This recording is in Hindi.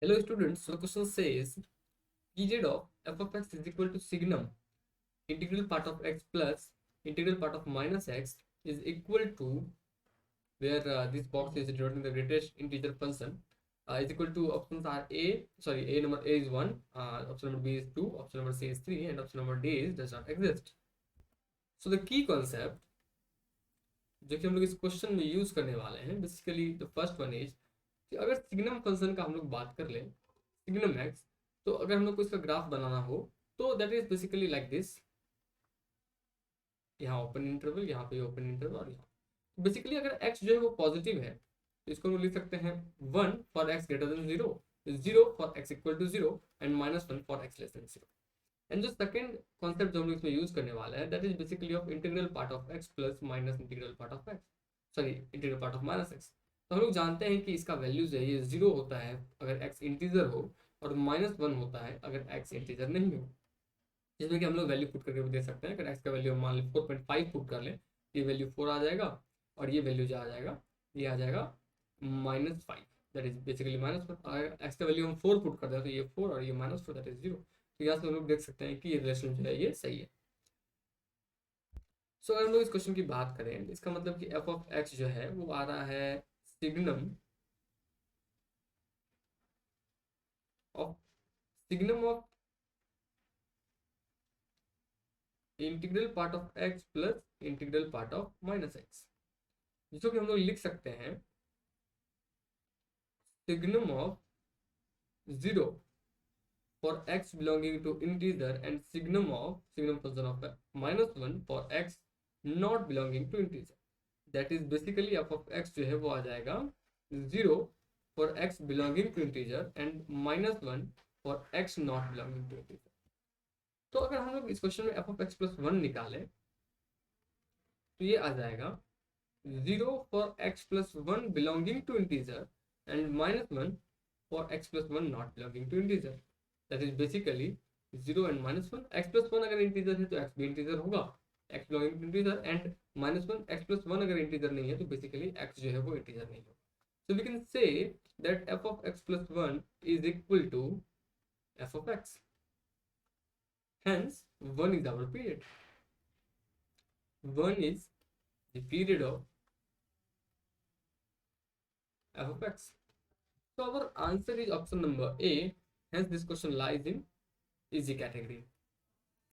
Hello students, so the question says period of f of x is equal to signum integral part of x plus integral part of minus x is equal to where this box is denoting the greatest integer function is equal to options are a number a is 1, option number b is 2, option number c is 3 and option number d is does not exist. So the key concept जो कि हम लोग इस क्वेश्चन में यूज करने वाले हैं basically the first one is कि अगर सिग्नम फंक्शन का हम लोग बात कर लें सिग्नम एक्स, तो अगर हम लोग को इसका ग्राफ बनाना हो तो that is basically like this, यहाँ ओपन इंटरवल, यहाँ पे ओपन इंटरवल और यहाँ बेसिकली अगर x जो है वो पॉजिटिव है तो इसको हम लोग लिख सकते हैं 1 for x greater than 0, 0 for x equal to 0 and -1 for x less than 0. And जो सेकंड कॉन्सेप्ट जो हम लोग इसमें यूज करने वाला है that is basically of integral part of x plus minus integral part of x, sorry integral part of minus x. तो हम लोग जानते हैं कि इसका वैल्यू जो है ये 0 होता है अगर x इंटीजर हो और -1 होता है अगर x इंटीजर नहीं हो, जिसमें कि हम लोग वैल्यू पुट करके भी दे सकते हैं. अगर x का वैल्यू मान ली 4.5 पुट कर ले, ये वैल्यू 4 आ जाएगा और ये वैल्यू जो आ जाएगा ये आ जाएगा -5, दैट इज बेसिकली -1. अगर x का वैल्यू हम 4 पुट कर दें तो ये 4 और ये -4 दैट इज 0. तो यहाँ से हम लोग देख सकते हैं कि ये रिलेशन जो है ये सही है. सो अगर हम लोग इस क्वेश्चन की बात करें इसका मतलब कि f ऑफ x जो है वो आ रहा है signum of integral part of x plus integral part of minus x, जिसको कि हम लोग लिख सकते हैं signum of 0 for x belonging to integer and signum function of -1 for x not belonging to integer. That is basically f of x जो है वो आ जाएगा 0 for x belonging to integer and -1 for x not belonging to integer. तो अगर हम लोग इस क्वेश्चन में f of x plus 1 निकालें तो ये आ जाएगा 0 for x plus 1 belonging to integer and -1 for x plus 1 not belonging to integer. That is basically 0 and -1. x plus 1 अगर इंटीजर है तो x भी इंटीजर होगा, x belonging to integer, and -1 x plus 1 अगर इंटीजर नहीं है तो बेसिकली x जो है वो इंटीजर नहीं होगा. So we can say that f of x plus 1 is equal to f of x. Hence 1 is our period. 1 is the period of f of x. So our answer is option number A. Hence this question lies in easy category.